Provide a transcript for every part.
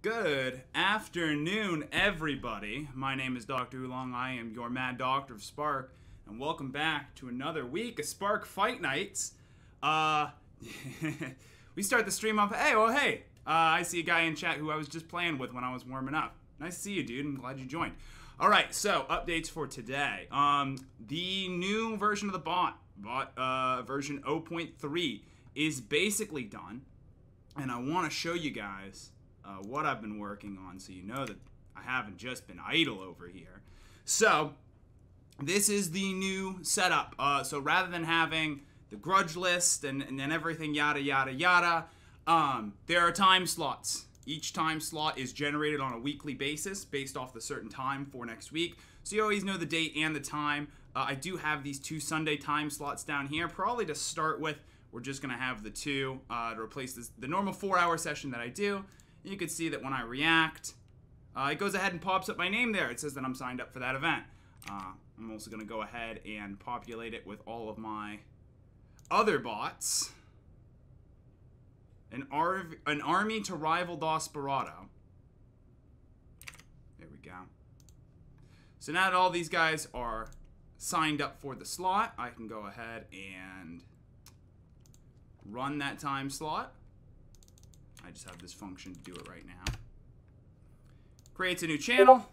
Good afternoon, everybody. My name is Dr. Oolong. I am your Mad Doctor of Sparc, and welcome back to another week of Sparc Fight Nights. We start the stream off. Hey, I see a guy in chat who I was just playing with when I was warming up. Nice to see you, dude. I'm glad you joined. All right, so updates for today. The new version of the bot version 0.3 is basically done, and I want to show you guys what I've been working on so you know that I haven't just been idle over here. So this is the new setup. So rather than having the grudge list and then everything yada yada yada, there are time slots. Each time slot is generated on a weekly basis based off the certain time for next week. So you always know the date and the time. I do have these 2 Sunday time slots down here. Probably to start with, we're just going to have the 2 to replace the normal 4-hour session that I do. You can see that when I react, it goes ahead and pops up my name there. It says that I'm signed up for that event. I'm also going to go ahead and populate it with all of my other bots. An army to rival Desperado. There we go. So now that all these guys are signed up for the slot, I can go ahead and run that time slot. I just have this function to do it right now. Creates a new channel.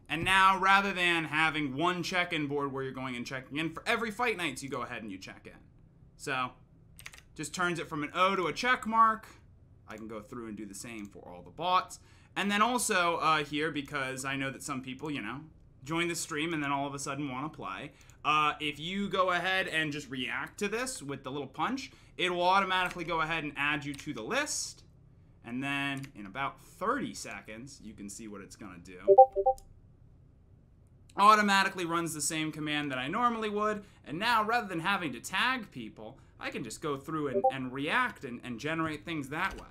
And now, rather than having one check-in board where you're going and checking in, for every fight nights, you go ahead and you check in. So just turns it from an O to a check mark. I can go through and do the same for all the bots. And then also here, because I know that some people, you know, join the stream and then all of a sudden want to play. If you go ahead and just react to this with the little punch, it will automatically go ahead and add you to the list. And then in about 30 seconds, you can see what it's going to do. Automatically runs the same command that I normally would. And now, rather than having to tag people, I can just go through and react and generate things that way.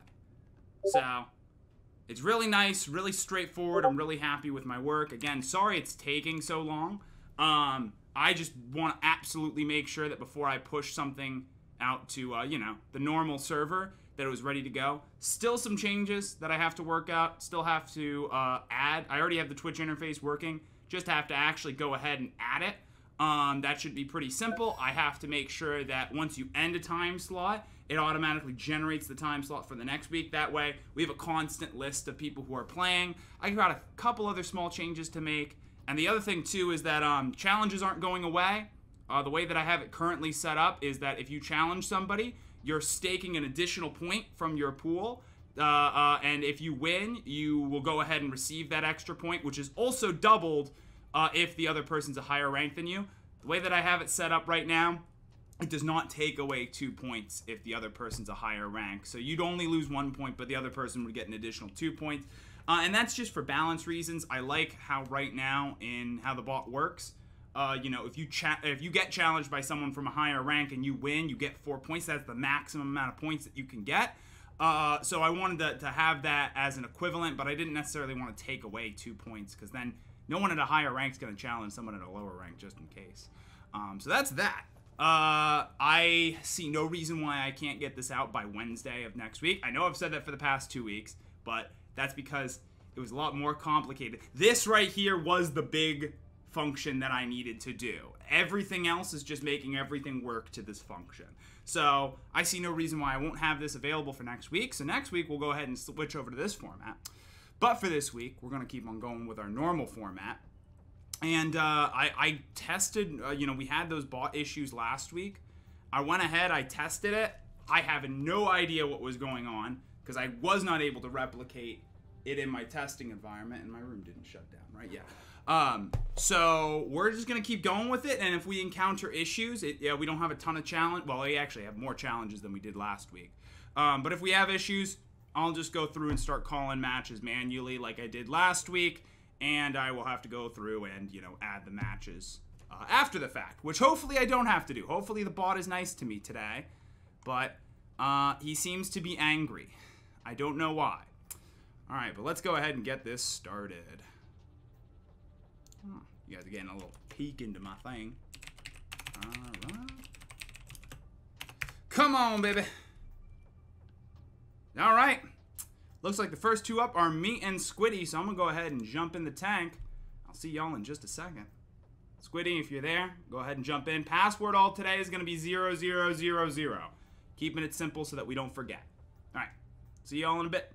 So it's really nice, really straightforward. I'm really happy with my work. Again, sorry it's taking so long. I just want to absolutely make sure that before I push something out to, you know, the normal server, that it was ready to go. Still some changes that I have to work out. Still have to add. I already have the Twitch interface working. Just have to actually go ahead and add it. That should be pretty simple. I have to make sure that once you end a time slot, it automatically generates the time slot for the next week. That way, we have a constant list of people who are playing. I got a couple other small changes to make. And the other thing, too, is that challenges aren't going away. The way that I have it currently set up is that if you challenge somebody, you're staking an additional point from your pool. And if you win, you will go ahead and receive that extra point, which is also doubled if the other person's a higher rank than you. The way that I have it set up right now, it does not take away 2 points if the other person's a higher rank. So you'd only lose 1 point, but the other person would get an additional 2 points. And that's just for balance reasons. I like how right now in how the bot works, you know, if you get challenged by someone from a higher rank and you win, you get 4 points. That's the maximum amount of points that you can get. So I wanted to have that as an equivalent, but I didn't necessarily want to take away 2 points because then no one at a higher rank is going to challenge someone at a lower rank just in case. So that's that. I see no reason why I can't get this out by Wednesday of next week. I know I've said that for the past 2 weeks, but that's because it was a lot more complicated. This right here was the big function that I needed to do. Everything else is just making everything work to this function. So I see no reason why I won't have this available for next week. So next week we'll go ahead and switch over to this format. But for this week, we're going to keep on going with our normal format. And I tested, you know, we had those bot issues last week. I went ahead, I tested it. I have no idea what was going on because I was not able to replicate it in my testing environment, and my room didn't shut down, right? Yeah. So we're just going to keep going with it, and if we encounter issues, yeah, we don't have a ton of challenge. Well, we actually have more challenges than we did last week. But if we have issues, I'll just go through and start calling matches manually like I did last week, and I will have to go through and, you know, add the matches after the fact, which hopefully I don't have to do. Hopefully the bot is nice to me today, but he seems to be angry. I don't know why. All right, but let's go ahead and get this started. You guys are getting a little peek into my thing. All right. Come on, baby. All right. Looks like the first two up are me and Squiddy, so I'm going to go ahead and jump in the tank. I'll see y'all in just a second. Squiddy, if you're there, go ahead and jump in. Password all today is going to be 0000. Keeping it simple so that we don't forget. All right. See y'all in a bit.